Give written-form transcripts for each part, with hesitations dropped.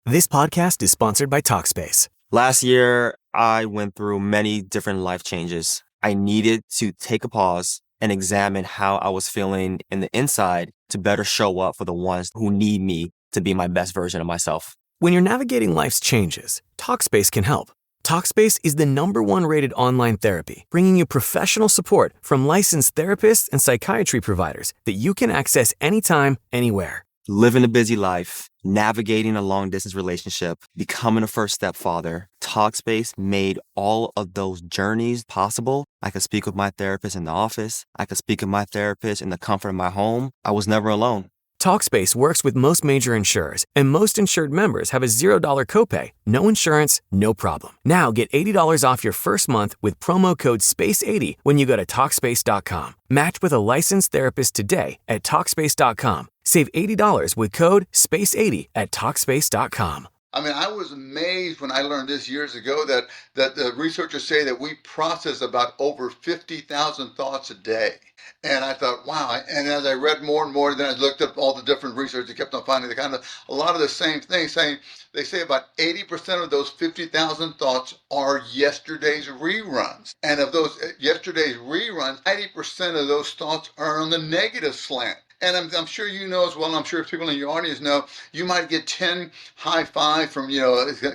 This podcast is sponsored by Talkspace. Last year, I went through many different life changes. I needed to take a pause and examine how I was feeling in the inside to better show up for the ones who need me to be my best version of myself. When you're navigating life's changes, Talkspace can help. Talkspace is the #1 rated online therapy, bringing you professional support from licensed therapists and psychiatry providers that you can access anytime, anywhere. Living a busy life, navigating a long-distance relationship, becoming a first-step father, Talkspace made all of those journeys possible. I could speak with my therapist in the office. I could speak with my therapist in the comfort of my home. I was never alone. Talkspace works with most major insurers, and most insured members have a $0 copay. No insurance, no problem. Now get $80 off your first month with promo code SPACE80 when you go to Talkspace.com. Match with a licensed therapist today at Talkspace.com. Save $80 with code SPACE80 at Talkspace.com. I mean, I was amazed when I learned this years ago that the researchers say that we process about over 50,000 thoughts a day. And I thought, wow. And as I read more and more, then I looked up all the different research and kept on finding a lot of the same things, saying they say about 80% of those 50,000 thoughts are yesterday's reruns. And of those yesterday's reruns, 90% of those thoughts are on the negative slant. And I'm sure you know as well, and I'm sure people in your audience know, you might get 10 high five from,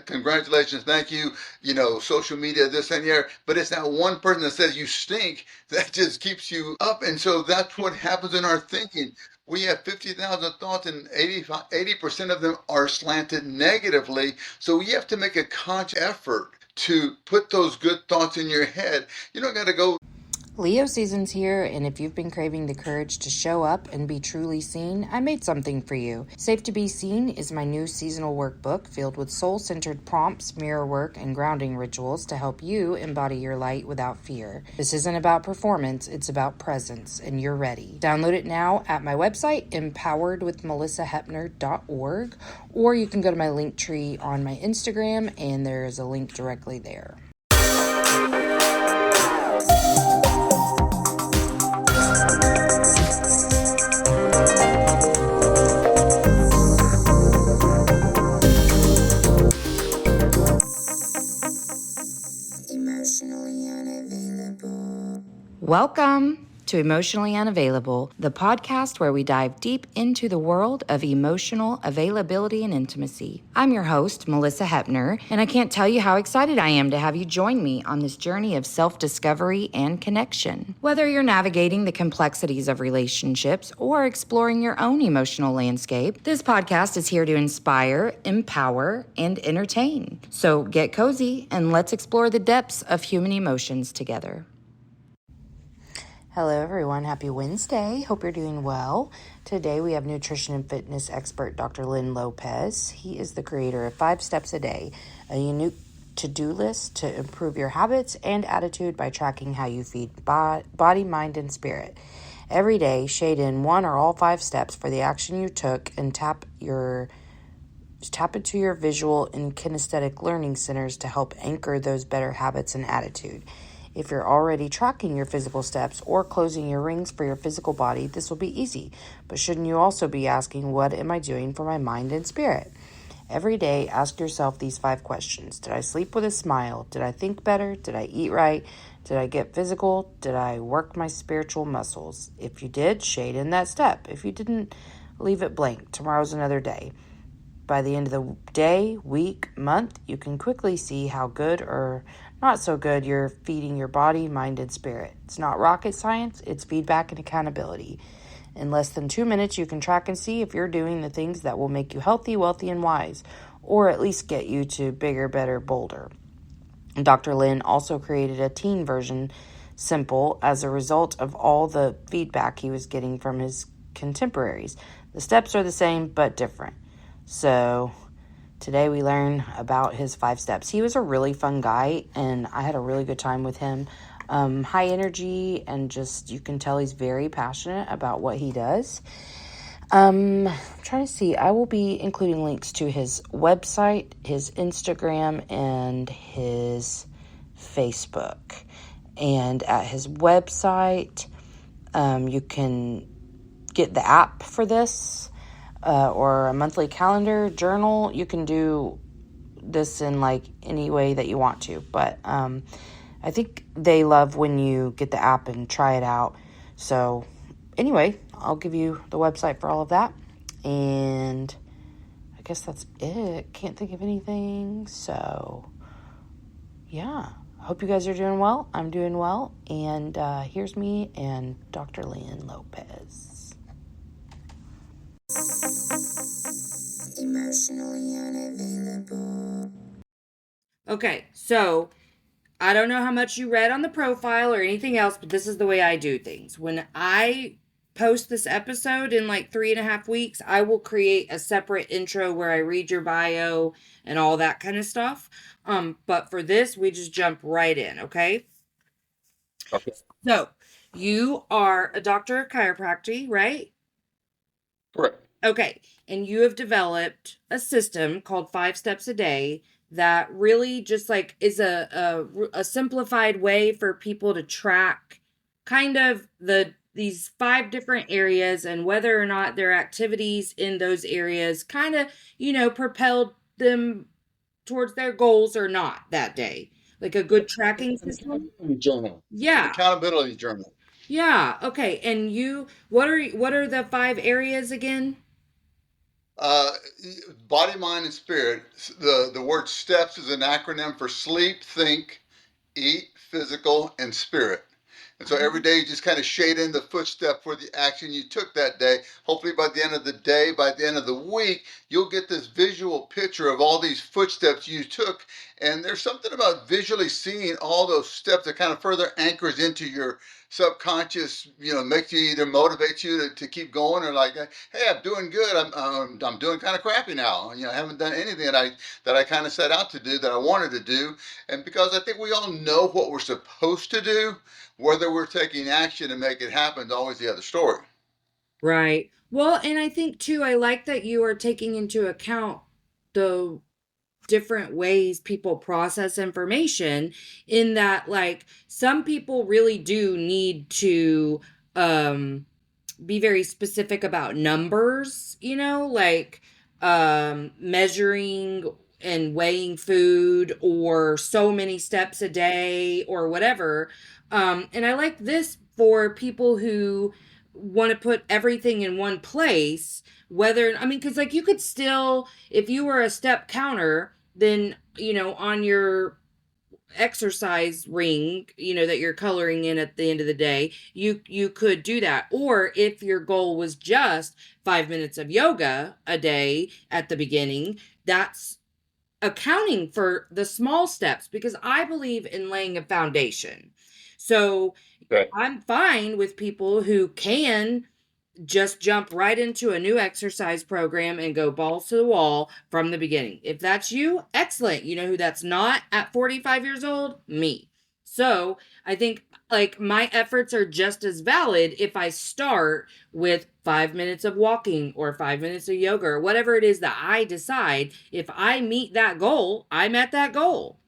congratulations, thank you, social media, this and there. But it's that one person that says you stink that just keeps you up. And so that's what happens in our thinking. We have 50,000 thoughts and 80% of them are slanted negatively. So we have to make a conscious effort to put those good thoughts in your head. You don't got to go. Leo season's here, and if you've been craving the courage to show up and be truly seen, I made something for you. Safe to Be Seen is my new seasonal workbook filled with soul-centered prompts, mirror work, and grounding rituals to help you embody your light without fear. This isn't about performance, it's about presence, and you're ready. Download it now at my website, empoweredwithmelisahepner.org, or you can go to my link tree on my Instagram, and there is a link directly there. Welcome to Emotionally Unavailable, the podcast where we dive deep into the world of emotional availability and intimacy. I'm your host, Malisa Hepner, and I can't tell you how excited I am to have you join me on this journey of self-discovery and connection. Whether you're navigating the complexities of relationships or exploring your own emotional landscape, this podcast is here to inspire, empower, and entertain. So get cozy and let's explore the depths of human emotions together. Hello everyone, happy Wednesday. Hope you're doing well. Today we have nutrition and fitness expert Dr. Len Lopez. He is the creator of 5 Steps a Day, a unique to-do list to improve your habits and attitude by tracking how you feed body, mind, and spirit. Every day, shade in 1 or all 5 steps for the action you took and tap into your visual and kinesthetic learning centers to help anchor those better habits and attitude. If you're already tracking your physical steps or closing your rings for your physical body, this will be easy. But shouldn't you also be asking, what am I doing for my mind and spirit? Every day, ask yourself these 5 questions. Did I sleep with a smile? Did I think better? Did I eat right? Did I get physical? Did I work my spiritual muscles? If you did, shade in that step. If you didn't, leave it blank. Tomorrow's another day. By the end of the day, week, month, you can quickly see how good or not so good you're feeding your body, mind, and spirit. It's not rocket science, it's feedback and accountability. In less than 2 minutes, you can track and see if you're doing the things that will make you healthy, wealthy, and wise, or at least get you to bigger, better, bolder. Dr. Len also created a teen version, simple, as a result of all the feedback he was getting from his contemporaries. The steps are the same, but different. So today we learn about his 5 steps. He was a really fun guy, and I had a really good time with him. High energy, and just, you can tell he's very passionate about what he does. I'm trying to see. I will be including links to his website, his Instagram, and his Facebook. And at his website, you can get the app for this. or a monthly calendar, journal. You can do this in like any way that you want to, but I think they love when you get the app and try it out. So anyway, I'll give you the website for all of that, and I guess that's it. Can't think of anything. So yeah, hope you guys are doing well. I'm doing well, and here's me and Dr. Len Lopez. Emotionally unavailable. Okay, so I don't know how much you read on the profile or anything else, but this is the way I do things. When I post this episode in like 3.5 weeks, I will create a separate intro where I read your bio and all that kind of stuff. But for this, we just jump right in, okay? Okay. So you are a doctor of chiropractic, right? Correct. Okay, and you have developed a system called 5 Steps a Day that really just like is a simplified way for people to track kind of these 5 different areas and whether or not their activities in those areas kind of, propelled them towards their goals or not that day. Like a good tracking system. Journal. Yeah. Accountability journal. Yeah. Okay. And what are the 5 areas again? Uh, Body, mind, and spirit. The word STEPS is an acronym for sleep, think, eat, physical, and spirit. And so every day you just kind of shade in the footstep for the action you took that day. Hopefully by the end of the day, by the end of the week, you'll get this visual picture of all these footsteps you took. And there's something about visually seeing all those steps that kind of further anchors into your subconscious, makes you either motivates you to keep going or like, hey, I'm doing good. I'm doing kind of crappy now. I haven't done anything that I kind of set out to do that I wanted to do. And because I think we all know what we're supposed to do, whether we're taking action to make it happen is always the other story. Right. Well, and I think too, I like that you are taking into account the different ways people process information, in that like some people really do need to be very specific about numbers, like measuring and weighing food or so many steps a day or whatever. And I like this for people who want to put everything in one place, because like you could still, if you were a step counter, then, on your exercise ring, that you're coloring in at the end of the day, you could do that. Or if your goal was just 5 minutes of yoga a day at the beginning, that's accounting for the small steps, because I believe in laying a foundation. So Okay. I'm fine with people who can just jump right into a new exercise program and go balls to the wall from the beginning. If that's you, excellent. You know who that's not at 45 years old? Me. So I think like my efforts are just as valid if I start with 5 minutes of walking or 5 minutes of yoga or whatever it is that I decide. If I meet that goal, I met that goal.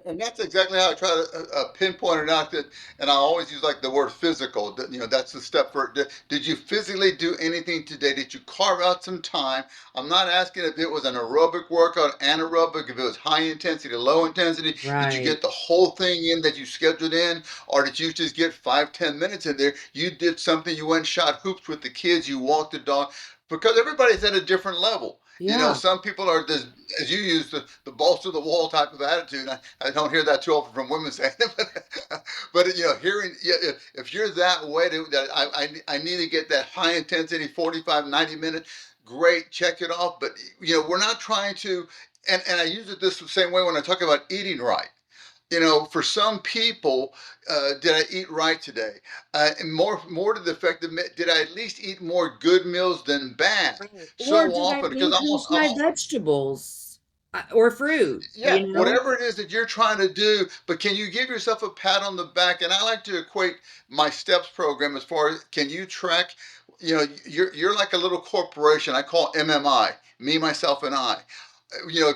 And that's exactly how I try to pinpoint it out. And I always use like the word physical. That's the step for it. Did you physically do anything today? Did you carve out some time? I'm not asking if it was an aerobic workout, anaerobic, if it was high intensity, low intensity. Did you get the whole thing in that you scheduled in, or did you just get 5-10 minutes in there? You did something. You went and shot hoops with the kids. You walked the dog. Because everybody's at a different level. Yeah. Some people are this, as you use the balls to the wall type of attitude. I don't hear that too often from women saying it, but hearing if you're that way, that I need to get that high intensity 45-90 minute, great, check it off. But we're not trying to, and I use it this the same way when I talk about eating right. For some people, did I eat right today? And more to the effect of, did I at least eat more good meals than bad? Right. So Or did I often, because increase my vegetables or fruit? yeah, whatever it is that you're trying to do, but can you give yourself a pat on the back? And I like to equate my steps program as far as, can you track? You're like a little corporation. I call MMI, me, myself, and I.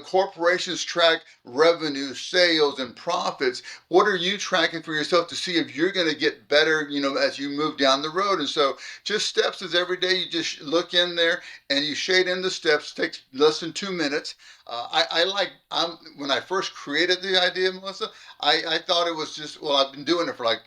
corporations track revenue, sales, and profits. What are you tracking for yourself to see if you're going to get better, as you move down the road? And so just steps is every day. You just look in there and you shade in the steps. Takes less than 2 minutes. When I first created the idea, Melissa, I thought it was just, well, I've been doing it for like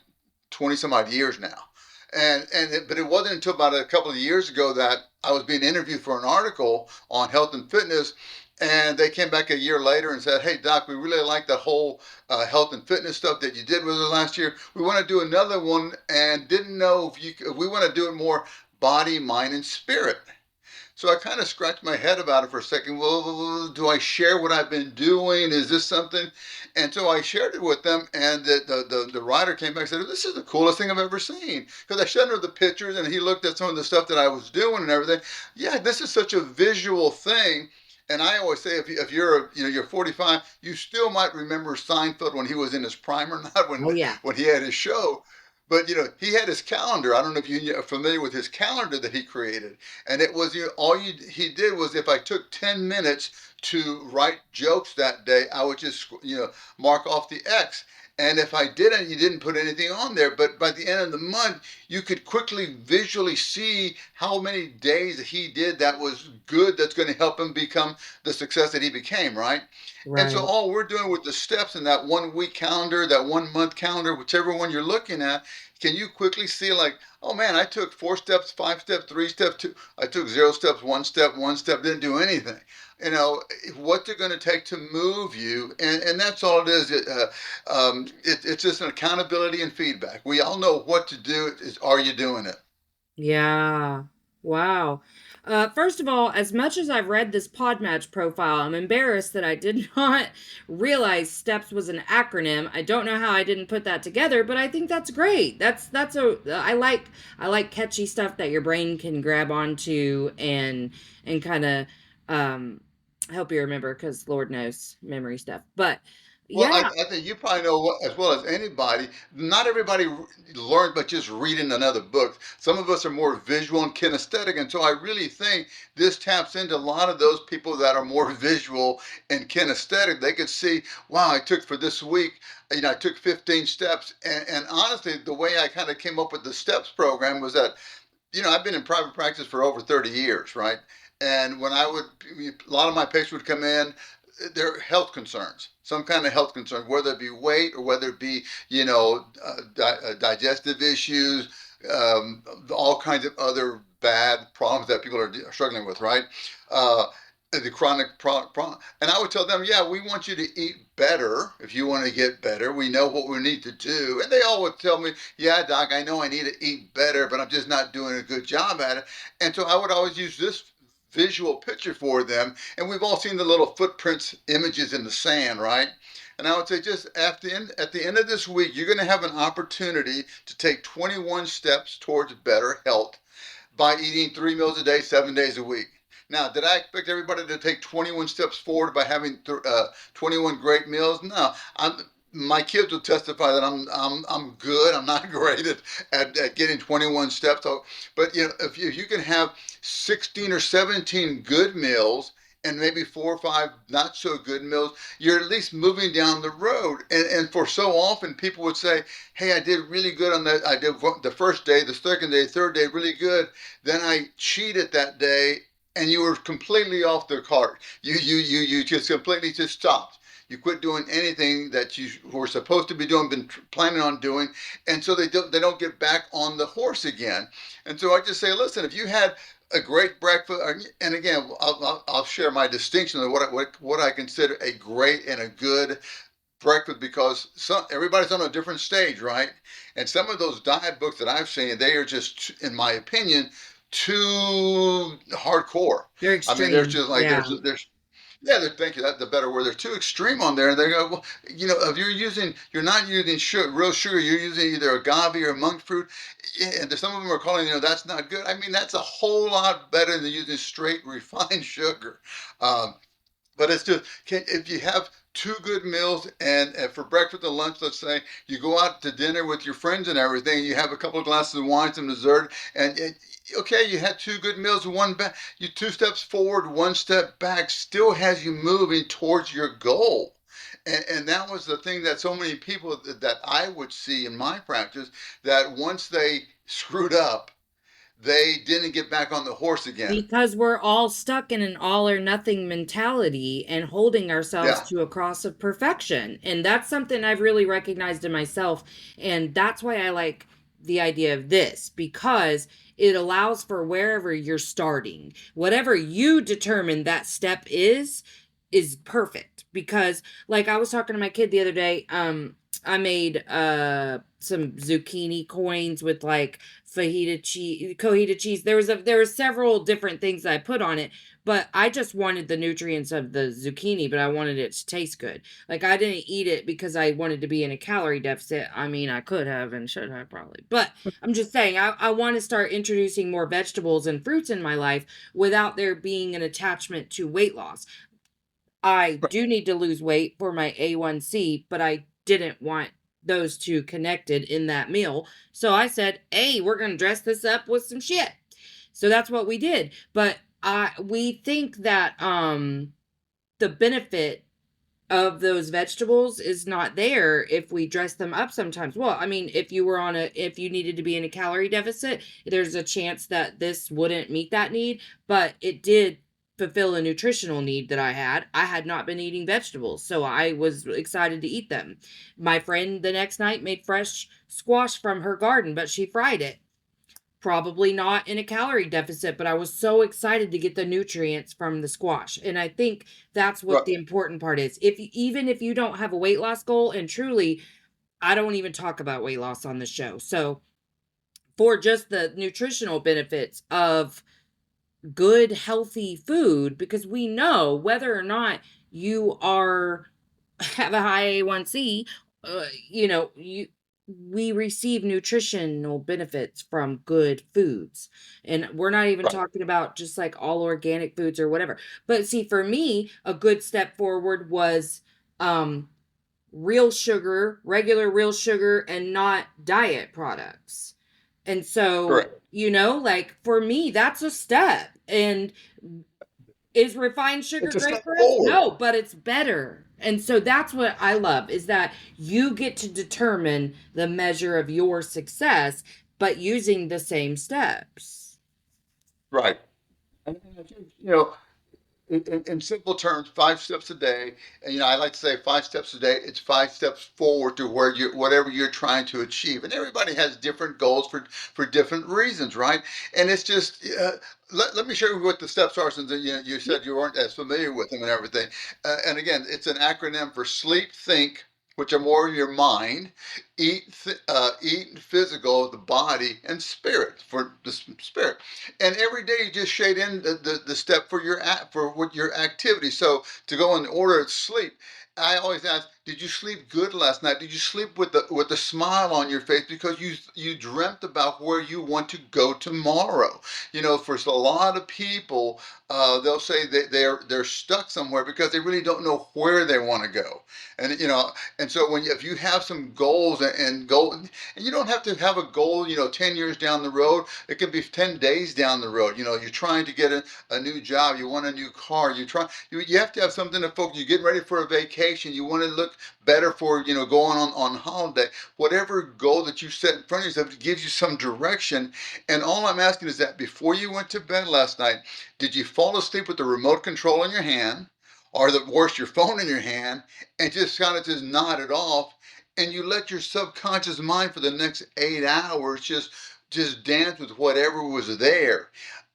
20 some odd years now. But it wasn't until about a couple of years ago that I was being interviewed for an article on health and fitness, and they came back a year later and said, "Hey, Doc, we really like the whole health and fitness stuff that you did with us last year. We want to do another one, and didn't know if we want to do it more body, mind, and spirit." So I kind of scratched my head about it for a second. Well, do I share what I've been doing? Is this something? And so I shared it with them, and the writer came back and said, "This is the coolest thing I've ever seen." Because I showed him the pictures, and he looked at some of the stuff that I was doing and everything. Yeah, this is such a visual thing. And I always say, if you're 45, you still might remember Seinfeld when he was in his prime or not, Oh, yeah. when he had his show. But he had his calendar. I don't know if you're familiar with his calendar that he created, and it was he did was, if I took 10 minutes to write jokes that day, I would just mark off the X. And if I didn't, you didn't put anything on there. But by the end of the month, you could quickly visually see how many days he did that was good, that's going to help him become the success that he became, right? And so Right. all we're doing with the steps in that 1 week calendar, that 1 month calendar, whichever one you're looking at, can you quickly see, like, oh man, I took 4 steps, 5 steps, 3 steps, two. I took 0 steps, 1 step, didn't do anything. What they're going to take to move you, and that's all it is. It's just an accountability and feedback. We all know what to do. Are you doing it? Yeah. Wow. First of all, as much as I've read this Podmatch profile, I'm embarrassed that I did not realize STEPS was an acronym. I don't know how I didn't put that together, but I think that's great. I like catchy stuff that your brain can grab onto and kind of um help you remember, because Lord knows memory stuff. But Well, yeah, I think you probably know as well as anybody, not everybody learns by just reading another book. Some of us are more visual and kinesthetic. And so I really think this taps into a lot of those people that are more visual and kinesthetic. They could see, wow, I took for this week, I took 15 steps. And honestly, the way I kind of came up with the steps program was that I've been in private practice for over 30 years, right? And a lot of my patients would come in, their health concerns, some kind of health concern, whether it be weight or whether it be, digestive issues, all kinds of other bad problems that people are struggling with, right? Uh, the chronic problem. And I would tell them, yeah, we want you to eat better. If you want to get better, we know what we need to do. And they all would tell me, yeah, doc, I know I need to eat better, but I'm just not doing a good job at it. And so I would always use this visual picture for them. And we've all seen the little footprints images in the sand, right? And I would say, just at the end of this week, you're going to have an opportunity to take 21 steps towards better health by eating 3 meals a day, 7 days a week. Now, did I expect everybody to take 21 steps forward by having 21 great meals? No. My kids will testify that I'm good. I'm not great at getting 21 steps. So, but if you can have 16 or 17 good meals and maybe 4 or 5 not so good meals, you're at least moving down the road. And for so often, people would say, "Hey, I did really good on that. I did the first day, the second day, third day, really good. Then I cheated that day, and you were completely off the cart. You just completely just stopped. You quit doing anything that you were supposed to be doing, been planning on doing, and so they don't get back on the horse again." And so I just say, listen, if you had a great breakfast, and again, I'll share my distinction of what I consider a great and a good breakfast, because everybody's on a different stage, right? And some of those diet books that I've seen, they are just, in my opinion, too hardcore. they're I mean, there's extreme. just like Yeah. there's yeah, thank you. That's the better word. They're too extreme on there, and they go, well, if you're not using real sugar, you're using either agave or monk fruit, and some of them are calling, that's not good. I mean, that's a whole lot better than using straight refined sugar. Um, but it's just, if you have two good meals, and for breakfast and lunch, let's say you go out to dinner with your friends and everything, you have a couple of glasses of wine, some dessert, and okay, you had two good meals, one back, you two steps forward, one step back, still has you moving towards your goal. And that was the thing that so many people that I would see in my practice, that once they screwed up, they didn't get back on the horse again. Because we're all stuck in an all or nothing mentality and holding ourselves Yeah, to a cross of perfection. And that's something I've really recognized in myself. And that's why I like the idea of this, because it allows for wherever you're starting, whatever you determine that step is perfect. Because like I was talking to my kid the other day, I made some zucchini coins with like fajita cheese, cojita cheese. There were several different things that I put on it, but I just wanted the nutrients of the zucchini, but I wanted it to taste good. Like I didn't eat it because I wanted to be in a calorie deficit. I mean, I could have and should have probably, but I'm just saying I want to start introducing more vegetables and fruits in my life without there being an attachment to weight loss. I Right. do need to lose weight for my A1C, but I didn't want those two connected in that meal. So I said, "Hey, we're going to dress this up with some shit." So that's what we did. But we think that the benefit of those vegetables is not there if we dress them up sometimes. Well, I mean, if you needed to be in a calorie deficit, there's a chance that this wouldn't meet that need, but it did fulfill a nutritional need that I had. I had not been eating vegetables, so I was excited to eat them. My friend the next night made fresh squash from her garden, but she fried it. Probably not in a calorie deficit, but I was so excited to get the nutrients from the squash. And I think that's what right. the important part is. Even if you don't have a weight loss goal, and truly, I don't even talk about weight loss on the show. So, for just the nutritional benefits of good, healthy food, because we know whether or not you are have a high A1C, you know, we receive nutritional benefits from good foods. And we're not even Right. talking about just like all organic foods or whatever. But see, for me, a good step forward was um real sugar, regular real sugar, and not diet products. And so, Correct. like for me, that's a step. And is refined sugar It's a great step for us? forward. No, but it's better. And so that's what I love, is that you get to determine the measure of your success, but using the same steps. Right. And I think, in simple terms, 5 steps a day. And I like to say 5 steps a day. It's 5 steps forward to where whatever you're trying to achieve. And everybody has different goals for different reasons, right? And it's just let me show you what the steps are, since you Yeah. said you weren't as familiar with them and everything. And again, it's an acronym for sleep, think, which are more in your mind, eat physical, the body, and spirit for the spirit. And every day you just shade in the step for for what your activity. So to go in order, it's sleep. I always ask, did you sleep good last night? Did you sleep with the smile on your face because you dreamt about where you want to go tomorrow? For a lot of people, they'll say they're stuck somewhere because they really don't know where they want to go. And and so if you have some goals and goal, and you don't have to have a goal, 10 years down the road. It could be 10 days down the road. You're trying to get a new job. You want a new car. You have to have something to focus. You're getting ready for a vacation. You want to look better for, going on holiday. Whatever goal that you set in front of yourself gives you some direction. And all I'm asking is that before you went to bed last night, did you fall asleep with the remote control in your hand? Or the worst, your phone in your hand, and just kind of just nod it off, and you let your subconscious mind for the next 8 hours just dance with whatever was there.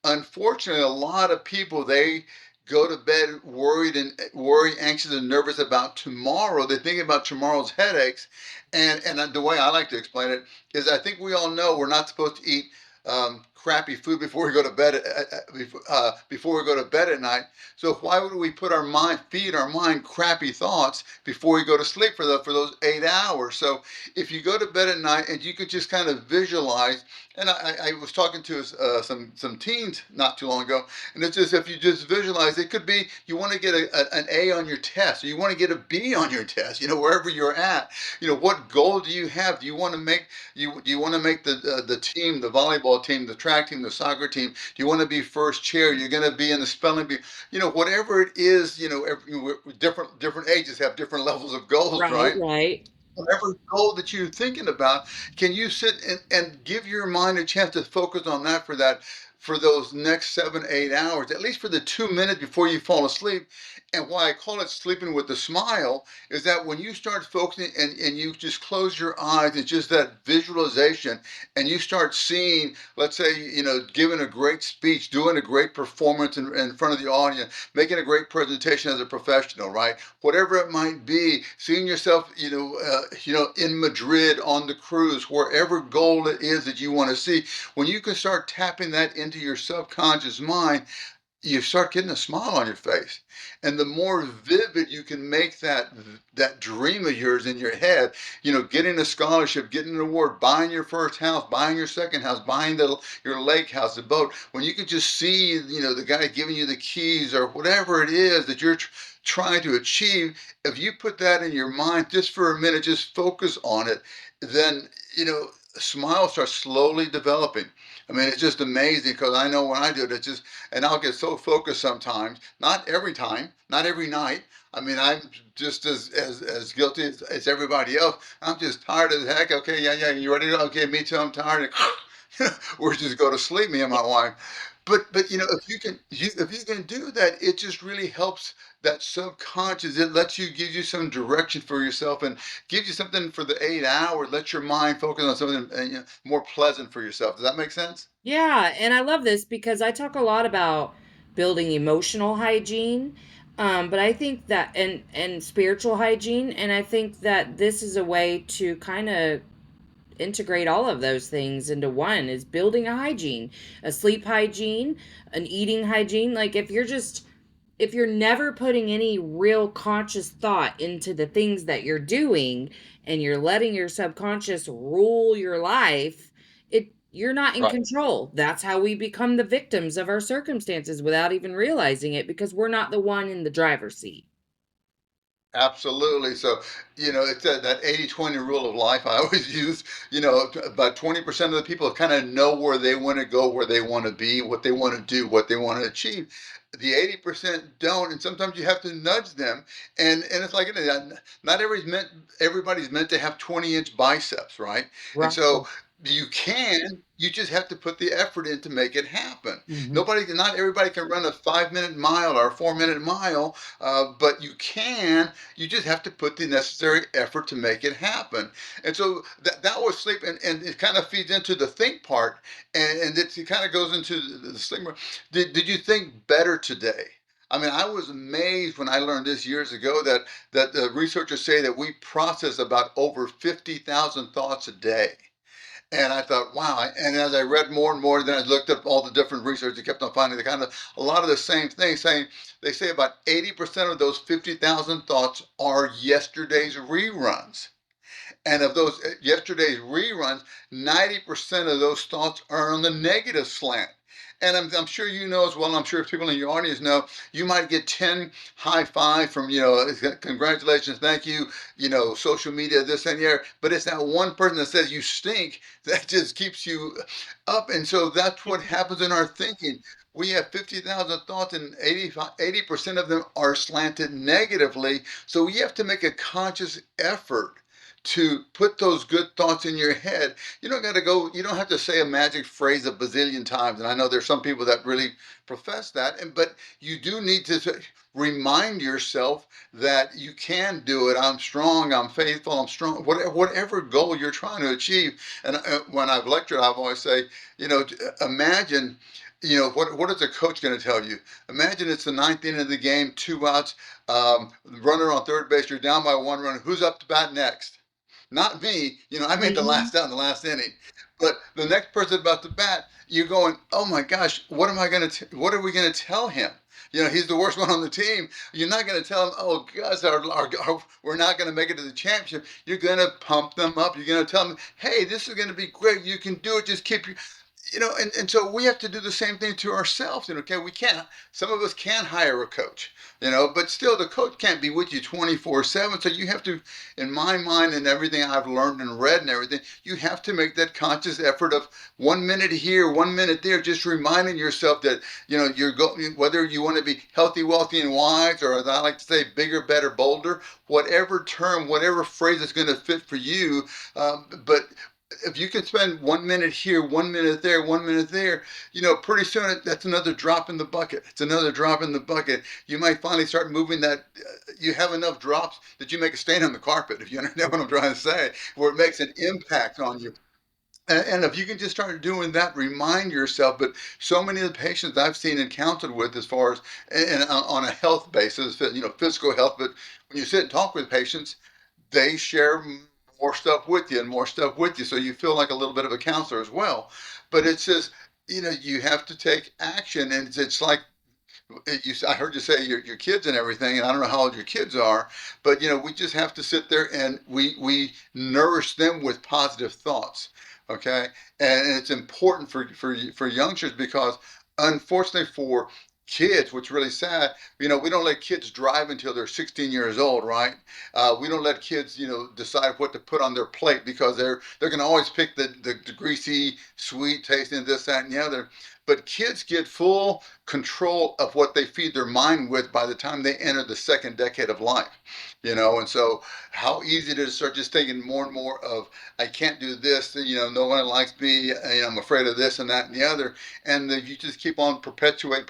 Unfortunately, a lot of people, they go to bed worried, anxious, and nervous about tomorrow. They think about tomorrow's headaches, and the way I like to explain it is, I think we all know we're not supposed to eat crappy food before we go to bed before we go to bed at night. So why would we feed our mind crappy thoughts before we go to sleep for those 8 hours? So if you go to bed at night and you could just kind of visualize, and I was talking to some teens not too long ago, and it's just if you just visualize, it could be you want to get an A on your test, or you want to get a B on your test, wherever you're at. What goal do you have? Do you want to make do you want to make the team, the volleyball team, the track team, the soccer team? Do you want to be first chair? You're going to be in the spelling bee. Whatever it is. Different ages have different levels of goals, Right, right? right. Whatever goal that you're thinking about, can you sit and give your mind a chance to focus on that for those next 7, 8 hours, at least for the 2 minutes before you fall asleep? And why I call it sleeping with a smile is that when you start focusing and you just close your eyes, it's just that visualization, and you start seeing, let's say, giving a great speech, doing a great performance in front of the audience, making a great presentation as a professional, right? Whatever it might be, seeing yourself, in Madrid on the cruise, wherever goal it is that you want to see, when you can start tapping that into your subconscious mind, you start getting a smile on your face. And the more vivid you can make that dream of yours in your head, getting a scholarship, getting an award, buying your first house, buying your second house, buying your lake house, the boat, when you can just see, the guy giving you the keys or whatever it is that you're trying to achieve, if you put that in your mind just for a minute, just focus on it, then, a smile starts slowly developing. I mean, it's just amazing because I know when I do it, it's just, and I'll get so focused sometimes, not every time, not every night. I mean, I'm just as guilty as everybody else. I'm just tired as heck. Okay, yeah, you ready? Okay, me too. I'm tired. We're just go to sleep, me and my wife. But if you can do that, it just really helps that subconscious. It lets you gives you some direction for yourself and gives you something for the 8 hours. Let your mind focus on something more pleasant for yourself. Does that make sense? Yeah, and I love this because I talk a lot about building emotional hygiene, but I think that and spiritual hygiene, and I think that this is a way to kind of integrate all of those things into one is building a hygiene, a sleep hygiene, an eating hygiene. Like if you're never putting any real conscious thought into the things that you're doing and you're letting your subconscious rule your life, you're not in Right. control. That's how we become the victims of our circumstances without even realizing it because we're not the one in the driver's seat. Absolutely. So, it's that 80-20 rule of life I always use. About 20% of the people kind of know where they want to go, where they want to be, what they want to do, what they want to achieve. The 80% don't, and sometimes you have to nudge them. And it's like, not everybody's meant to have 20-inch biceps, right? And Right. so you just have to put the effort in to make it happen. Hmm. Not everybody can run a 5-minute mile or a 4-minute mile, but you just have to put the necessary effort to make it happen. And so that was sleep, and it kind of feeds into the think part, and it kind of goes into the sleep. Did you think better today? I mean, I was amazed when I learned this years ago that the researchers say that we process about over 50,000 thoughts a day. And I thought, wow. And as I read more and more, then I looked up all the different research and kept on finding the kind of a lot of the same things, saying they say about 80% of those 50,000 thoughts are yesterday's reruns. And of those yesterday's reruns, 90% of those thoughts are on the negative slant. And I'm sure you know as well, and I'm sure people in your audience know, you might get 10 high five from, congratulations, thank you, social media, this and there. But it's that one person that says you stink that just keeps you up. And so that's what happens in our thinking. We have 50,000 thoughts, and 80% of them are slanted negatively. So we have to make a conscious effort to put those good thoughts in your head. You don't have to say a magic phrase a bazillion times. And I know there's some people that really profess that, but you do need to remind yourself that you can do it. I'm strong, I'm faithful, I'm strong, whatever goal you're trying to achieve. And when I've lectured, I've always say, imagine, what is a coach going to tell you? Imagine it's the ninth inning of the game, 2 outs, runner on third base, you're down by one run. Who's up to bat next? Not me. I made the Hmm. last out in the last inning. But the next person about to bat, you're going, oh my gosh, what are we going to tell him? He's the worst one on the team. You're not going to tell him, oh, guys, we're not going to make it to the championship. You're going to pump them up. You're going to tell them, hey, this is going to be great. You can do it. Just keep your, and so we have to do the same thing to ourselves. Okay, we can't. Some of us can hire a coach, but still the coach can't be with you 24/7. So you have to, in my mind and everything I've learned and read and everything, you have to make that conscious effort of 1 minute here, 1 minute there, just reminding yourself that, you're going, whether you want to be healthy, wealthy, and wise, or as I like to say, bigger, better, bolder, whatever term, whatever phrase is going to fit for you. But if you can spend 1 minute here, 1 minute there, 1 minute there, pretty soon that's another drop in the bucket. It's another drop in the bucket. You might finally start moving that. You have enough drops that you make a stain on the carpet, if you understand what I'm trying to say, where it makes an impact on you. And if you can just start doing that, remind yourself. But so many of the patients I've seen and counseled with, as far as and on a health basis, physical health, but when you sit and talk with patients, they share more stuff with you and more stuff with you. So you feel like a little bit of a counselor as well. But it's just, you have to take action. And it's like, I heard you say your kids and everything, and I don't know how old your kids are, but we just have to sit there and we nourish them with positive thoughts, okay? And it's important for youngsters, because unfortunately for kids, what's really sad, we don't let kids drive until they're 16 years old, right? We don't let kids, decide what to put on their plate, because they're going to always pick the greasy, sweet tasting this, that, and the other. But kids get full control of what they feed their mind with by the time they enter the second decade of life, and so how easy it is to start just thinking more and more of, I can't do this, no one likes me, I'm afraid of this and that and the other. And then you just keep on perpetuating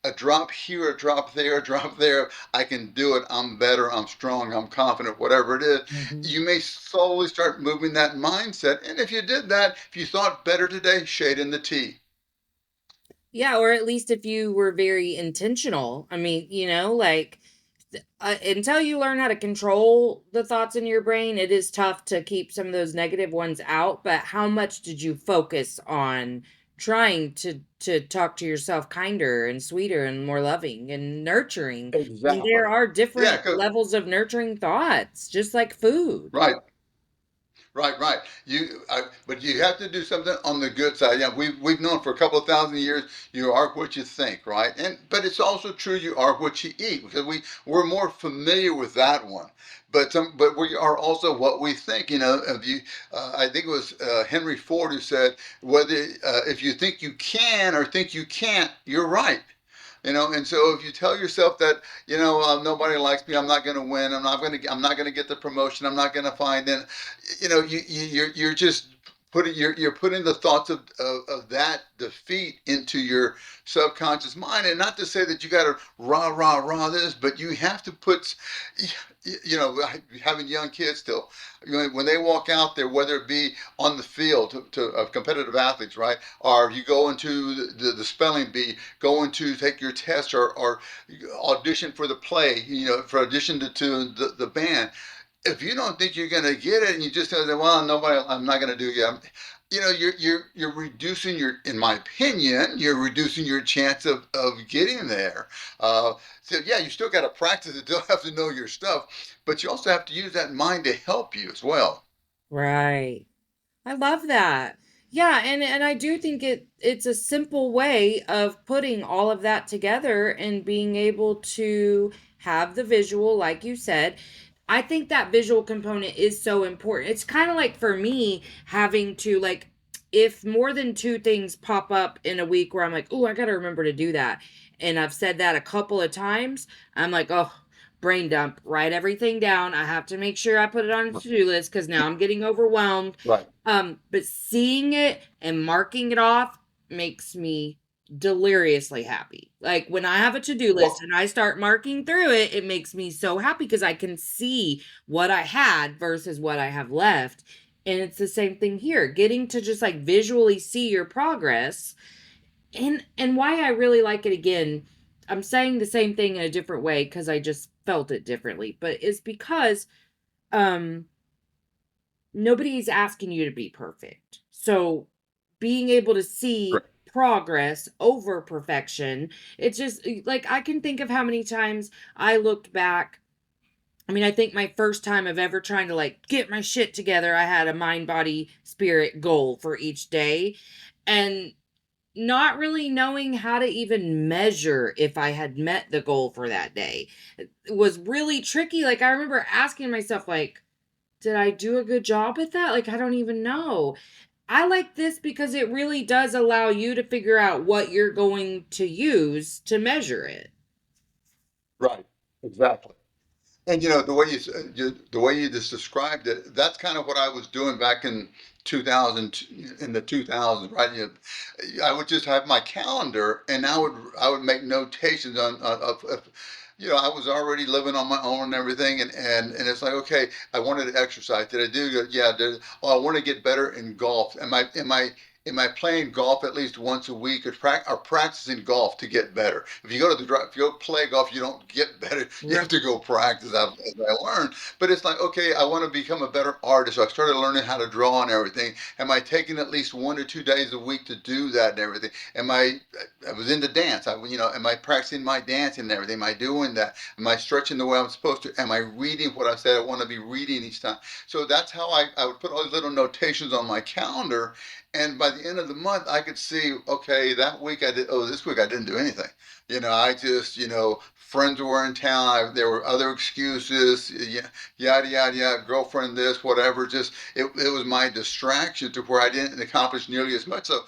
a drop here, a drop there, a drop there. I can do it. I'm better. I'm strong. I'm confident, whatever it is. Mm-hmm. You may slowly start moving that mindset. And if you did that, if you thought better today, shade in the tea. Yeah, or at least if you were very intentional. I mean, like until you learn how to control the thoughts in your brain, it is tough to keep some of those negative ones out. But how much did you focus on trying to talk to yourself kinder and sweeter and more loving and nurturing? And Exactly. there are different Yeah, levels of nurturing thoughts, just like food. right. Right. But you have to do something on the good side. Yeah, we've known for a couple of thousand years you are what you think, right? But it's also true you are what you eat, because we're more familiar with that one. But we are also what we think. If you, I think it was Henry Ford who said, whether if you think you can or think you can't, you're right. And so if you tell yourself that, nobody likes me, I'm not going to win, I'm not going to get the promotion, I'm not going to find it, you're just you're putting the thoughts of that defeat into your subconscious mind. And not to say that you got to rah this, but you have to put, having young kids still, when they walk out there, whether it be on the field of competitive athletes, right, or you go into the spelling bee, going to take your test, or audition for the play, for audition to the band. If you don't think you're going to get it, and you just say, well, nobody, I'm not going to do it, you're reducing in my opinion, you're reducing your chance of getting there. So yeah, you still got to practice it, still have to know your stuff, but you also have to use that mind to help you as well. Right. I love that. Yeah, and I do think it's a simple way of putting all of that together and being able to have the visual, like you said. I think that visual component is so important. It's kind of like for me having to like if more than two things pop up in a week where I'm like, "Oh, I got to remember to do that." And I've said that a couple of times, I'm like, "Oh, brain dump, write everything down. I have to make sure I put it on a to-do list because now I'm getting overwhelmed." Right. But seeing it and marking it off makes me deliriously happy. Like when I have a to-do list Well, and I start marking through it, it makes me so happy because I can see what I had versus what I have left. And it's the same thing here, getting to just like visually see your progress. And why I really like it again, I'm saying the same thing in a different way because I just felt it differently, but it's because um nobody's asking you to be perfect. So being able to see Correct. progress over perfection, it's just like I can think of how many times I looked back. I mean, I think my first time of ever trying to like get my shit together, I had a mind, body, spirit goal for each day. And not really knowing how to even measure if I had met the goal for that day. It was really tricky. Like, I remember asking myself, like, did I do a good job at that? Like, I don't even know. I like this because it really does allow you to figure out what you're going to use to measure it. Right. Exactly. And the way you just described it, that's kind of what I was doing back in 2000, in the 2000s, right? I would just have my calendar, and I would make notations of I was already living on my own and everything, and it's like, okay, I wanted to exercise. Did I do good? Yeah. Oh, I want to get better in golf. Am I playing golf at least once a week, or practicing golf to get better? If you go play golf, you don't get better. You have Right. to go practice. As I learned, but it's like, okay, I want to become a better artist. So I started learning how to draw and everything. Am I taking at least 1 or 2 days a week to do that and everything? I was into dance. Am I practicing my dancing and everything? Am I doing that? Am I stretching the way I'm supposed to? Am I reading what I said I want to be reading each time? So that's how I would put all these little notations on my calendar. And by the end of the month, I could see, okay, that week I did, oh, this week I didn't do anything. I just, friends were in town. There were other excuses, yada, yada, yada, girlfriend this, whatever. Just, it was my distraction to where I didn't accomplish nearly as much. So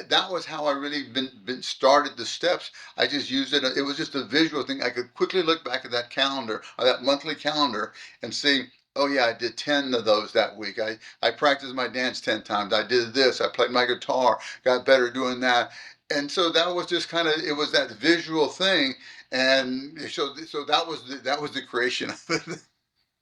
that was how I really been started the steps. I just used it. It was just a visual thing. I could quickly look back at that calendar, or that monthly calendar, and see, oh yeah, I did 10 of those that week. I practiced my dance 10 times. I did this. I played my guitar, got better doing that. And so that was just kind of, it was that visual thing. And so that was the creation of it.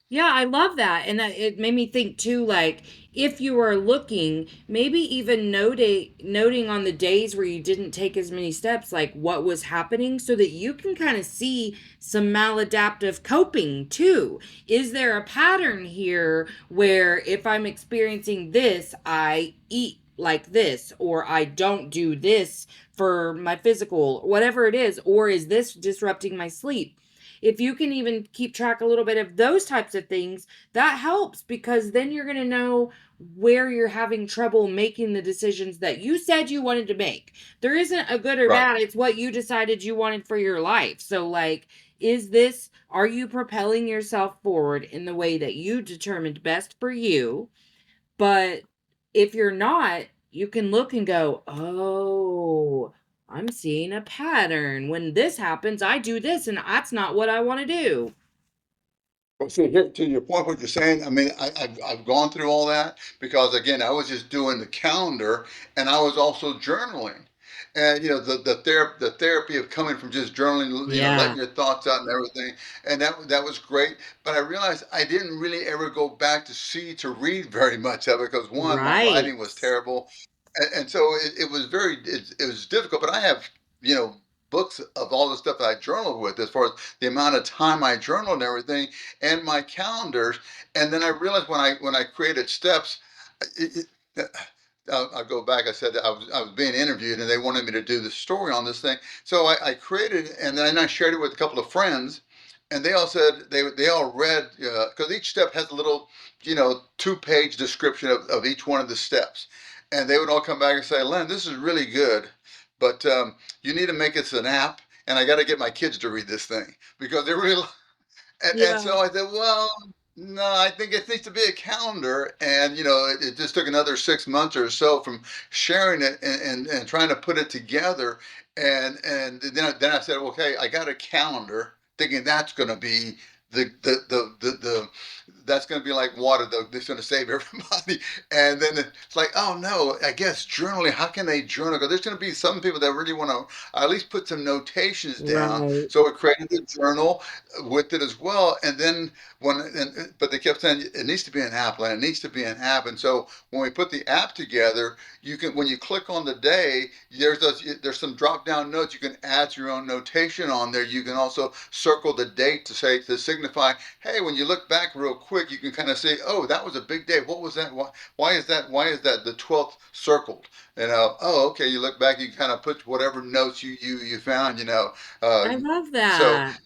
Yeah, I love that. And that it made me think too, like if you are looking, maybe even noting on the days where you didn't take as many steps, like what was happening so that you can kind of see some maladaptive coping too. Is there a pattern here where if I'm experiencing this, I eat like this, or I don't do this for my physical, whatever it is, or is this disrupting my sleep? If you can even keep track a little bit of those types of things, that helps because then you're going to know where you're having trouble making the decisions that you said you wanted to make. There isn't a good or Right. bad, it's what you decided you wanted for your life. So, like, are you propelling yourself forward in the way that you determined best for you? But if you're not, you can look and go, oh, I'm seeing a pattern. When this happens, I do this, and that's not what I want to do. Well, see, here, to your point, what you're saying, I mean, I've gone through all that because, again, I was just doing the calendar, and I was also journaling. And the therapy of coming from just journaling, letting Yeah. your thoughts out and everything, and that was great. But I realized I didn't really ever go back to read very much of it because, one, my Right. writing was terrible, and so it was difficult. But I have you know books of all the stuff that I journaled with, as far as the amount of time I journaled and everything, and my calendars. And then I realized when I created steps, it, I'll go back. I said that I was being interviewed, and they wanted me to do the story on this thing. So I created it, and then I shared it with a couple of friends, and they all said they all read, because each step has a little 2-page description of each one of the steps, and they would all come back and say, Len, this is really good, but you need to make this an app, and I got to get my kids to read this thing because they're really and Yeah. so I said, well, no, I think it needs to be a calendar. And, it just took another 6 months or so from sharing it and trying to put it together. And then I said, okay, I got a calendar, thinking that's going to be the that's going to be like water, that's going to save everybody. And then it's like, oh no, I guess journaling, how can they journal? Because there's going to be some people that really want to at least put some notations down. Right. So it created a journal with it as well. And then but they kept saying it needs to be an app, and it needs to be an app. And so when we put the app together, when you click on the day, there's some drop down notes. You can add your own notation on there. You can also circle the date to signify signify, hey, when you look back real quick, you can kind of say, oh, that was a big day. What was that? Why is that? Why is that the 12th circled? Oh, okay. You look back, you kind of put whatever notes you found. Uh, I love so that.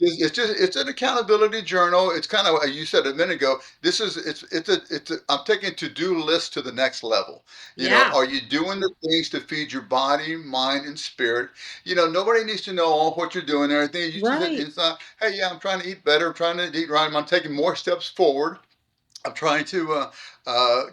it's an accountability journal. It's kind of, you said a minute ago, this is it's a I'm taking to-do list to the next level. Yeah, Are you doing the things to feed your body, mind, and spirit? Nobody needs to know all what you're doing and everything. You just right. it's not, hey, yeah, I'm trying to eat better, I'm trying to eat right, I'm taking more steps forward. I'm trying to, I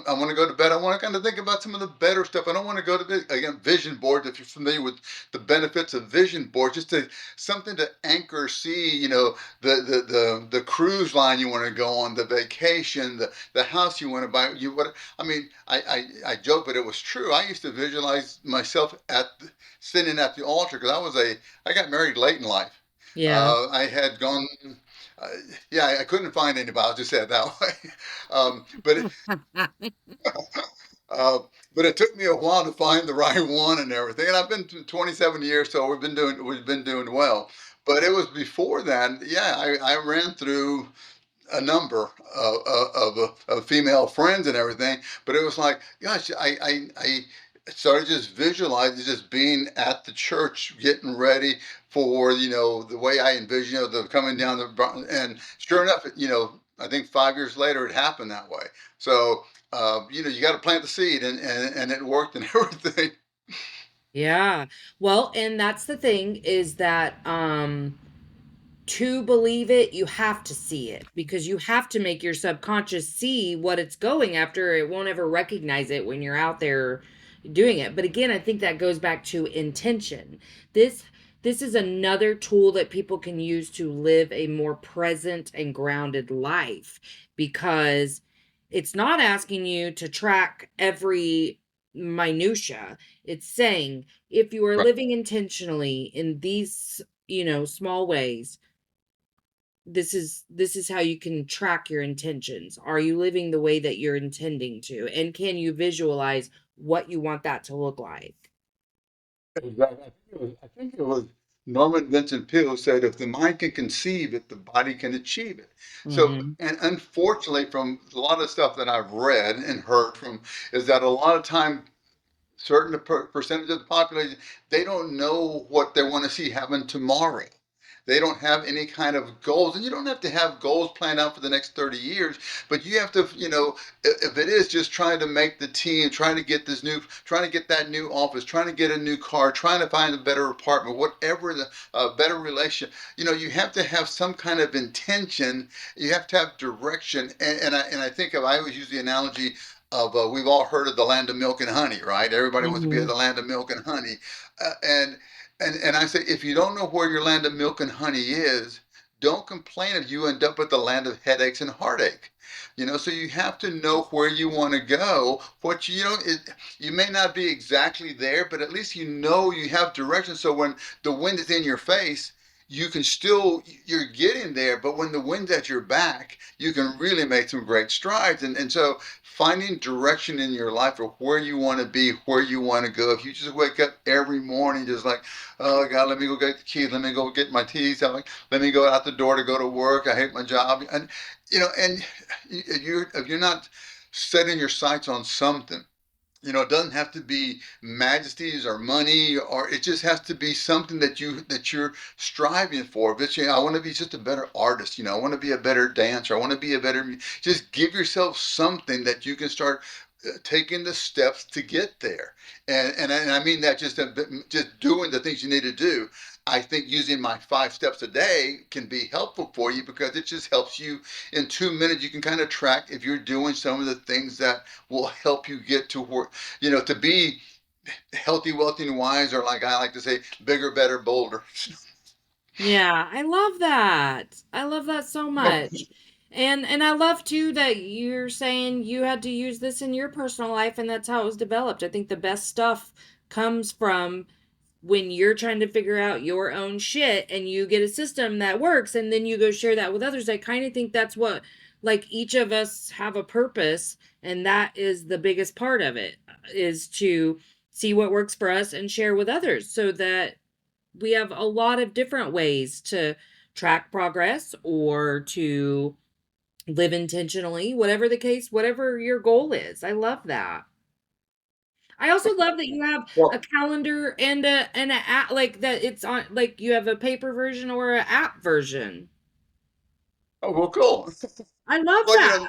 want to go to bed. I want to kind of think about some of the better stuff. I don't want to go to bed. Again, vision boards. If you're familiar with the benefits of vision boards, just to something to anchor, see, the cruise line you want to go on, the vacation, the house you want to buy. I mean, I joke, but it was true. I used to visualize myself sitting at the altar because I got married late in life. Yeah. I had gone. Uh, yeah, I couldn't find anybody. I'll just say it that way. Um, but it, uh, but it took me a while to find the right one and everything. And I've been 27 years, so we've been doing well. But it was before that. Yeah, I ran through a number of female friends and everything. But it was like, gosh, I started just visualizing just being at the church, getting ready for the way I envision the coming down and sure enough, I think 5 years later it happened that way. So you got to plant the seed, and it worked and everything. Yeah. Well, and that's the thing is that to believe it, you have to see it because you have to make your subconscious see what it's going after. It won't ever recognize it when you're out there doing it. But again, I think that goes back to intention. This this is another tool that people can use to live a more present and grounded life because it's not asking you to track every minutia. It's saying if you are Right. living intentionally in these, small ways, this is how you can track your intentions. Are you living the way that you're intending to? And can you visualize what you want that to look like? Exactly. I think it was Norman Vincent Peale who said, if the mind can conceive it, the body can achieve it. So, Mhm. and unfortunately, from a lot of stuff that I've read and heard from, is that a lot of time certain percentage of the population, they don't know what they want to see happen tomorrow. They don't have any kind of goals, and you don't have to have goals planned out for the next 30 years, but you have to, if it is just trying to make the team, trying to get that new office, trying to get a new car, trying to find a better apartment, whatever the better relation, you have to have some kind of intention. You have to have direction, and I think I always use the analogy of we've all heard of the land of milk and honey, right? Everybody wants to be at Mhm. the land of milk and honey, and I say if you don't know where your land of milk and honey is, don't complain if you end up at the land of headaches and heartache. So you have to know where you want to go. What you may not be exactly there, but at least you have direction. So when the wind is in your face, you're getting there, but when the wind's at your back, you can really make some great strides. And so finding direction in your life of where you want to be, where you want to go. If you just wake up every morning just like, oh God, let me go get the keys, let me go get my teeth, let me go out the door to go to work. I hate my job, and if you're not setting your sights on something, it doesn't have to be majesties or money, or it just has to be something that you're striving for. If it's, I want to be just a better artist, I want to be a better dancer, I want to be a better. Just give yourself something that you can start taking the steps to get there. And I mean that just doing the things you need to do. I think using my 5 steps a day can be helpful for you because it just helps you in 2 minutes. You can kind of track if you're doing some of the things that will help you get to where, to be healthy, wealthy, and wise, or like I like to say, bigger, better, bolder. Yeah, I love that. I love that so much. And I love too that you're saying you had to use this in your personal life and that's how it was developed. I think the best stuff comes from when you're trying to figure out your own shit and you get a system that works and then you go share that with others. I kind of think that's what, like, each of us have a purpose, and that is the biggest part of it, is to see what works for us and share with others so that we have a lot of different ways to track progress or to live intentionally, whatever the case, whatever your goal is. I love that. I also love that you have a Well, calendar and a app, like that it's on, like you have a paper version or an app version. Oh, well, cool. I love Well, that.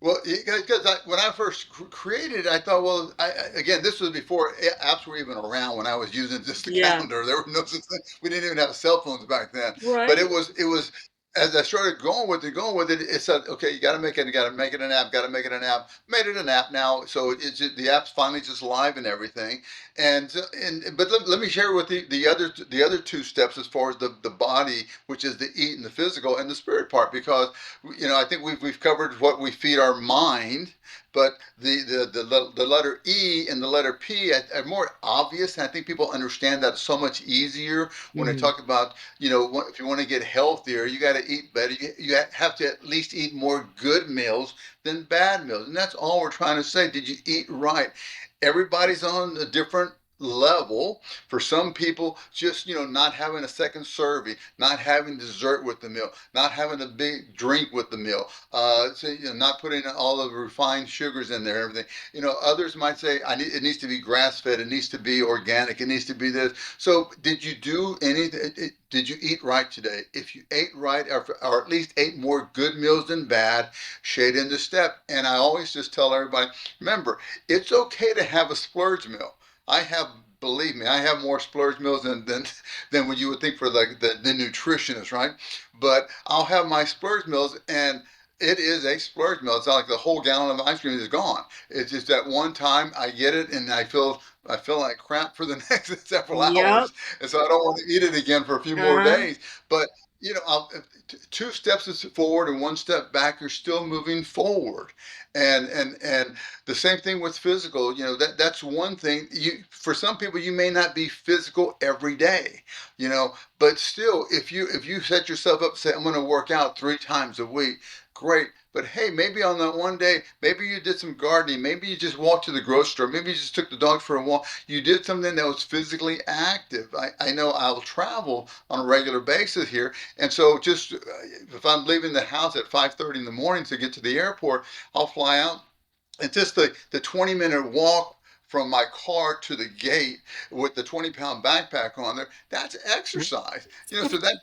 well, because when I first created it, I thought, well, again, this was before apps were even around. When I was using just the Yeah. calendar, there were no such thing. We didn't even have cell phones back then. But Right? it was as I started going with it, it said, okay, you got to make it an app, got to make it an app. Made it an app now, so it's just, the app's finally just live and everything. But let me share with the other two steps as far as the body, which is the eat and the physical and the spirit part, because I think we've covered what we feed our mind, but the letter E and the letter P are more obvious, and I think people understand that so much easier when they Hmm. talk about, if you want to get healthier, you got to eat better. You have to at least eat more good meals than bad meals, and that's all we're trying to say. Did you eat right? Everybody's on a different level. For some people, just not having a second serving, not having dessert with the meal, not having a big drink with the meal, so, not putting all of the refined sugars in there and everything. Others might say, it needs to be grass fed, it needs to be organic, it needs to be this. So did you do anything? Did you eat right today? If you ate right, or at least ate more good meals than bad, shade in the step. And I always just tell everybody, remember, it's okay to have a splurge meal. I have, believe me, I have more splurge meals than what you would think for the nutritionist, right? But I'll have my splurge meals, and it is a splurge meal. It's not like the whole gallon of ice cream is gone. It's just that one time I get it, and I feel like crap for the next several Yep. hours, and so I don't want to eat it again for a few more Uh-huh. days. But two steps forward and one step back, you're still moving forward. And the same thing with physical. That's one thing. For some people, you may not be physical every day. But still, if you set yourself up, say, I'm going to work out 3 times a week, great. But hey, maybe on that one day, maybe you did some gardening, maybe you just walked to the grocery store, maybe you just took the dog for a walk. You did something that was physically active. I know I'll travel on a regular basis here, and so just if I'm leaving the house at 5:30 in the morning to get to the airport, I'll fly out, and just the 20-minute walk from my car to the gate with the 20-pound backpack on there, that's exercise. So that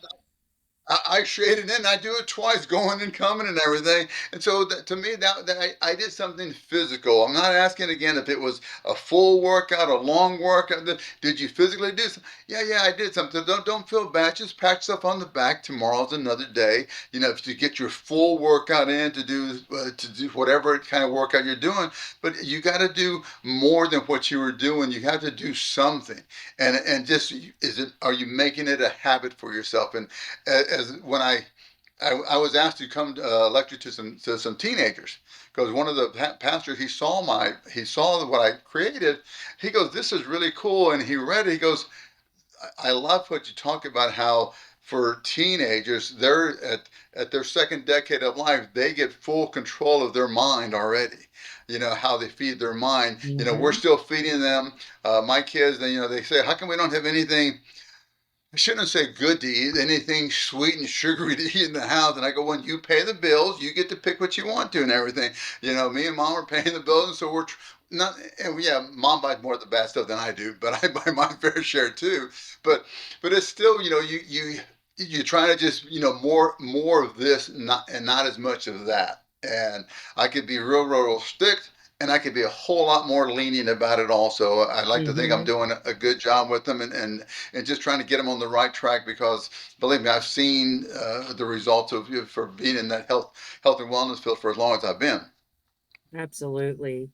I shaded in. I do it twice, going and coming and everything. And so to me, that I did something physical. I'm not asking again if it was a full workout, a long workout. Did you physically do something? Yeah, I did something. Don't feel bad. Just pat yourself on the back. Tomorrow's another day. To get your full workout in, to do whatever kind of workout you're doing. But you got to do more than what you were doing. You have to do something. And just, are you making it a habit for yourself? And as when I was asked to come lecture to some teenagers, because one of the pastors, he saw what I created. He goes, this is really cool, and he read it. He goes, I love what you talk about, how for teenagers, they're at their second decade of life, they get full control of their mind already. How they feed their mind. We're Hmm. still feeding them. My kids, they say, how come we don't have anything? I shouldn't say good to eat, anything sweet and sugary to eat in the house. And I go, when you pay the bills, you get to pick what you want to and everything. Me and mom are paying the bills, and so we're not. And yeah, mom buys more of the bad stuff than I do, but I buy my fair share too. But it's still, you try to just, more of this, not as much of that. And I could be real strict, and I could be a whole lot more lenient about it also. I like to think I'm Hmm. doing a good job with them, and just trying to get them on the right track, because believe me, I've seen the results of for being in that health and wellness field for as long as I've been. Absolutely.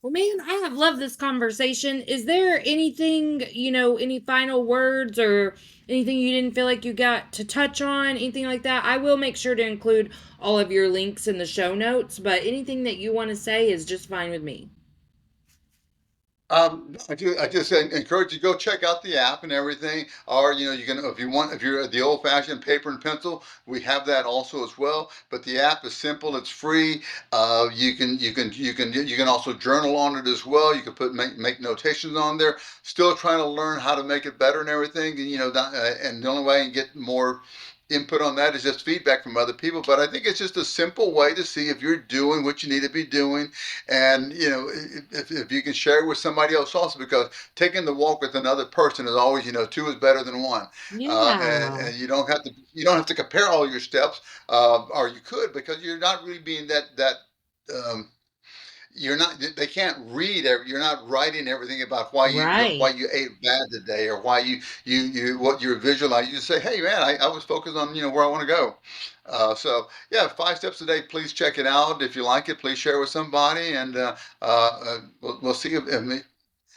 Well, man, I have loved this conversation. Is there anything, any final words or anything you didn't feel like you got to touch on, anything like that? I will make sure to include all of your links in the show notes, but anything that you want to say is just fine with me. I just encourage you to go check out the app and everything. Or you can, if you want, if you're the old-fashioned paper and pencil, we have that also as well. But the app is simple, it's free. You can also journal on it as well. You can make notations on there. Still trying to learn how to make it better and everything. And the only way I can get more input on that is just feedback from other people. But I think it's just a simple way to see if you're doing what you need to be doing, and if you can share it with somebody else also, because taking the walk with another person is always, two is better than one. Yeah. And you don't have to compare all your steps, or you could, because you're not really being that um, you're not, they can't read you're not writing everything about why Right. you ate bad today, or why you what you're visualizing. You say, hey man, I was focused on where I want to go. So yeah, 5 steps a day. Please check it out. If you like it, please share with somebody, and we'll see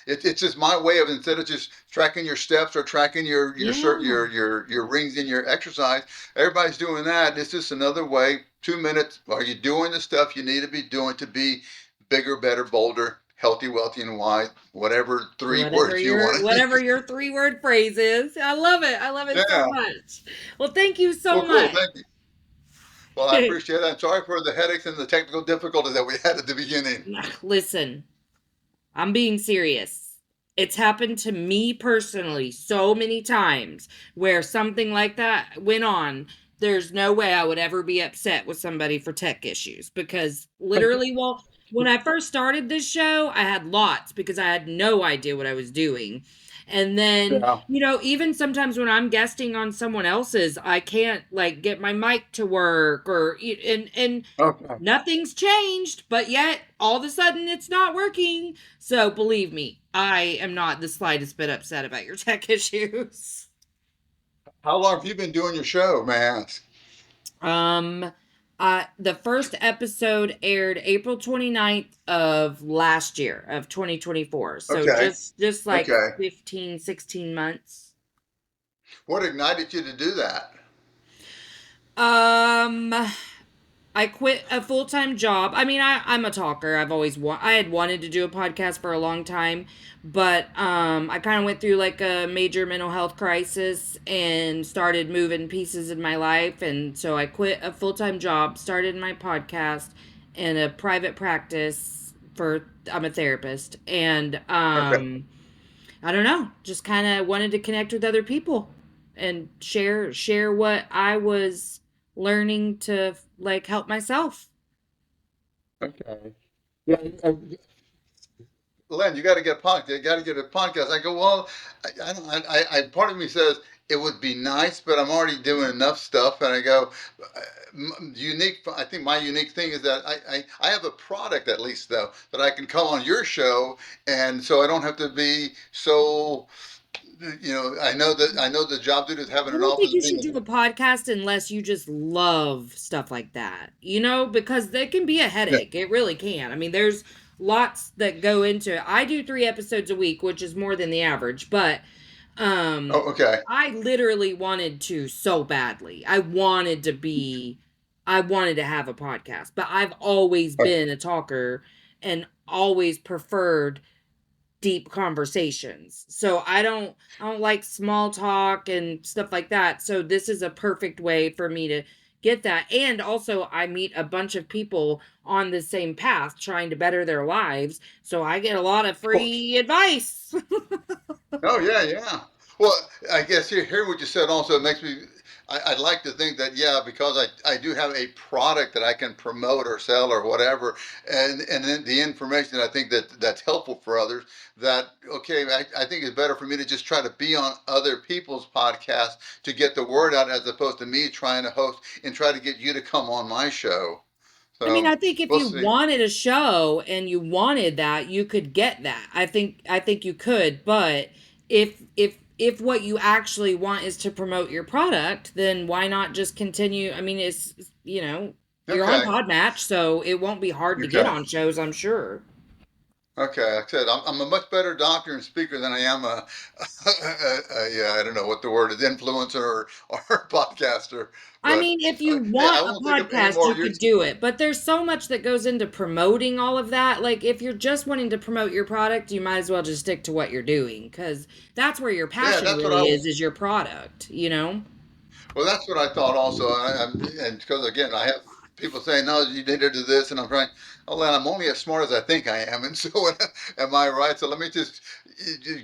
it's just my way of, instead of just tracking your steps or tracking Yeah. your rings in your exercise. Everybody's doing that. It's just another way. 2 minutes. Are you doing the stuff you need to be doing to be bigger, better, bolder, healthy, wealthy, and wise? Whatever three Whatever words you your want to whatever use. your 3-word phrase is. I love it. I love it so Yeah. much. Well, thank you so Well, cool. much. Thank you. Well, I appreciate that. I'm sorry for the headaches and the technical difficulties that we had at the beginning. Listen, I'm being serious. It's happened to me personally so many times where something like that went on. There's no way I would ever be upset with somebody for tech issues because literally, well, when I first started this show, I had lots because I had no idea what I was doing. And then, Yeah. even sometimes when I'm guesting on someone else's, I can't like get my mic to work or and Okay. nothing's changed, but yet all of a sudden it's not working. So believe me, I am not the slightest bit upset about your tech issues. How long have you been doing your show, may I ask? Um the first episode aired April 29th of last year of 2024. So Okay. just like Okay. 15, 16 months. What ignited you to do that? Um I quit a full time job. I mean, I'm a talker. I had wanted to do a podcast for a long time, but I kind of went through like a major mental health crisis and started moving pieces in my life, and so I quit a full time job, started my podcast and a private practice for. I'm a therapist, and Okay. I don't know, just kind of wanted to connect with other people and share what I was learning to like help myself. Okay. Yeah. Len, you got to get a podcast. You got to get a podcast. I go, well, I don't. Part of me says it would be nice, but I'm already doing enough stuff. And I go, unique. I think my unique thing is that I have a product, at least though, that I can come on your show, and so I don't have to be so. I know the job duties having I an don't think office you should do being. a podcast unless you just love stuff like that, because they can be a Yeah. headache. It really can. I mean, there's lots that go into it. I do 3 episodes a week, which is more than the average, but um Oh, okay. I literally wanted to so badly. I wanted to have a podcast, but I've always been a talker and always preferred deep conversations. So I don't like small talk and stuff like that. So this is a perfect way for me to get that. And also I meet a bunch of people on the same path trying to better their lives. So I get a lot of Oh, free advice. oh yeah, yeah. Well, I guess hear what you said also, it makes me. I'd like to think that, yeah, because I do have a product that I can promote or sell or whatever, and then the information I think that's helpful for others. That, okay, I think it's better for me to just try to be on other people's podcasts to get the word out, as opposed to me trying to host and try to get you to come on my show. I mean, So I think if we'll you see. wanted a show and you wanted that, you could get that. I think you could, but if what you actually want is to promote your product, then why not just continue? I mean, you're on Okay. Podmatch, so it won't be hard to get Okay. on shows, I'm sure. Okay, like I said, I'm a much better doctor and speaker than I am yeah, I don't know what the word is, influencer or podcaster. I But mean, if you hey, I want a won't take up any podcast, more you of your. could do it, but there's so much that goes into promoting all of that. Like, if you're just wanting to promote your product, you might as well just stick to what you're doing because that's where your Yeah, passion that's what really I. is your product, you know? Well, that's what I thought also, and because again, I have people saying, "No, you need to do this," and I'm trying. Oh, well, I'm only as smart as I think I am, and so am I right? So let me just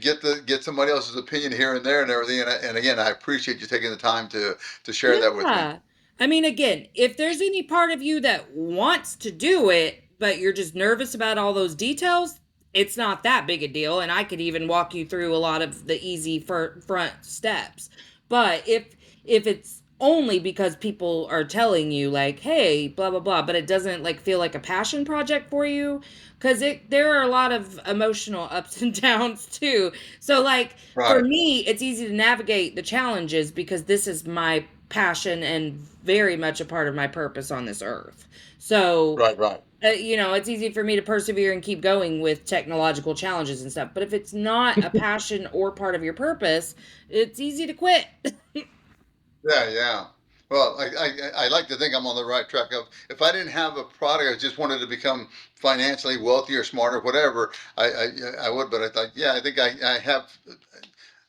get somebody else's opinion here and there and everything. And again, I appreciate you taking the time to share that with me. Yeah. I mean, again, if there's any part of you that wants to do it, but you're just nervous about all those details, it's not that big a deal. And I could even walk you through a lot of the easy front steps. But if it's only because people are telling you like, hey, blah blah blah, but it doesn't like feel like a passion project for you, because it there are a lot of emotional ups and downs too. So like for Right, me, it's easy to navigate the challenges because this is my passion and very much a part of my purpose on this earth. So, right. it's easy for me to persevere and keep going with technological challenges and stuff. But if it's not a passion or part of your purpose, it's easy to quit. Yeah, yeah. Well, I like to think I'm on the right track. Of if I didn't have a product, I just wanted to become financially wealthy or smarter, whatever. I would, but I thought, yeah, I think I have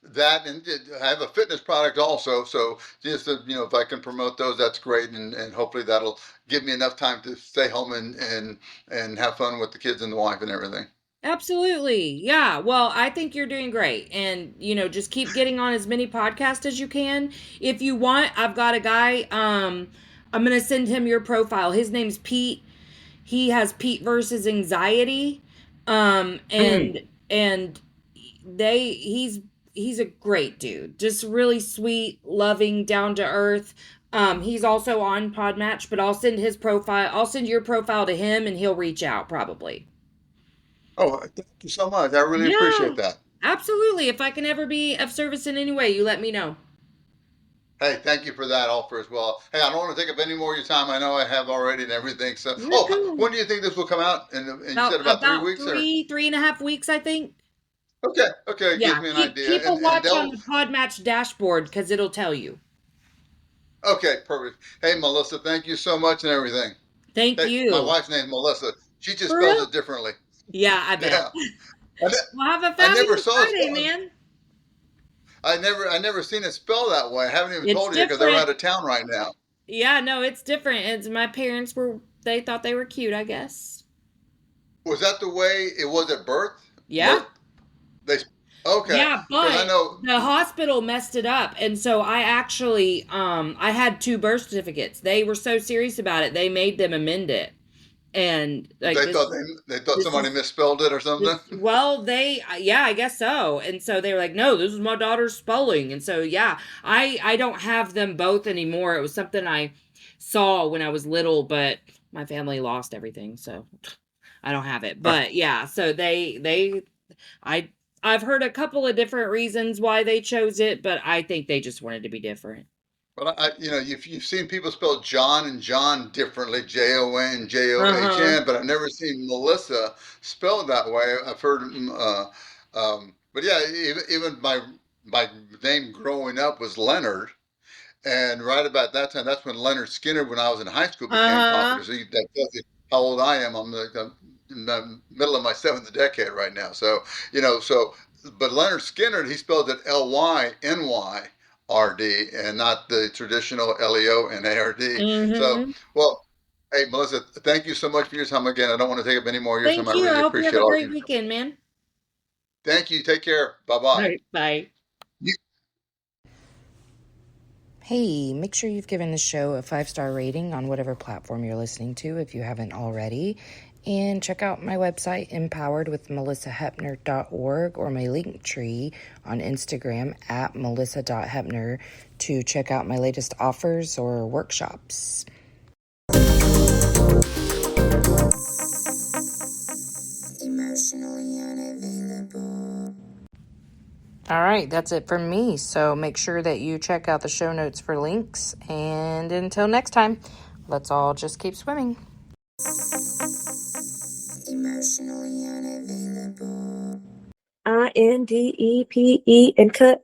that, and I have a fitness product also. So just if I can promote those, that's great, and hopefully that'll give me enough time to stay home and have fun with the kids and the wife and everything. Absolutely. Yeah. Well, I think you're doing great. And, just keep getting on as many podcasts as you can. If you want, I've got a guy, I'm going to send him your profile. His name's Pete. He has Pete versus anxiety. Um Hmm. and and they he's a great dude. Just really sweet, loving, down to earth. He's also on Podmatch, but I'll send your profile to him and he'll reach out probably. Oh, thank you so much. I really Yeah, appreciate that. absolutely. If I can ever be of service in any way, you let me know. Hey, thank you for that offer as well. Hey, I don't want to take up any more of your time. I know I have already and everything. So, You're oh, cool. when do you think this will come out? And you said About about three about weeks, or three and a half weeks, I think. okay, okay, it gives Yeah, me an idea. keep a And watch on they'll the Podmatch dashboard because it'll tell you. okay, perfect. Hey, Melissa, thank you so much and everything. Thank Hey, my you. wife's name's Melissa. She just For spells real? it differently. Yeah, I bet. Yeah, I, Well, have a I never fabulous saw it Friday, spelled. man. I never seen it spelled that way. I haven't even It's told you because they're different. out of town right now. Yeah, no, it's different. It's my parents they thought they were cute, I guess. Was that the way it was at birth? Yeah. Where they? Okay, Yeah, because I but know. the hospital messed it up. And so I actually I had two birth certificates. They were so serious about it, they made them amend it. And like They thought they thought this somebody is misspelled it or something. well, yeah, I guess so. And so they were like, no, this is my daughter's spelling. And so yeah, I don't have them both anymore. It was something I saw when I was little, but my family lost everything, so I don't have it. But yeah, so I I've heard a couple of different reasons why they chose it, but I think they just wanted to be different. Well, you've seen people spell John and John differently, Jon, Uh-huh. John, but I've never seen Melissa spelled that way. I've heard, but yeah, even my name growing up was Leonard, and right about that time, that's when Leonard Skinner, when I was in high school, became Uh-huh. popular. So that tells you how old I am. I'm in the middle of my seventh decade right now. So but Leonard Skinner, he spelled it Lynyard and not the traditional Leonard. So, Mm-hmm. well, hey, Melissa, thank you so much for your time again. I don't want to take up any more of your time. Thank I you. I really hope you have appreciate a all of great you. weekend, man. Thank you. Take care. Bye All bye. right. Bye. Hey, make sure you've given the show a 5-star rating on whatever platform you're listening to if you haven't already. And check out my website, empoweredwithmelissahepner.org, or my link tree on Instagram at melissa.hepner to check out my latest offers or workshops. Emotionally unavailable. All right, that's it from me. So make sure that you check out the show notes for links. And until next time, let's all just keep swimming. Emotionally emotionally unavailable. INDEPE and cut.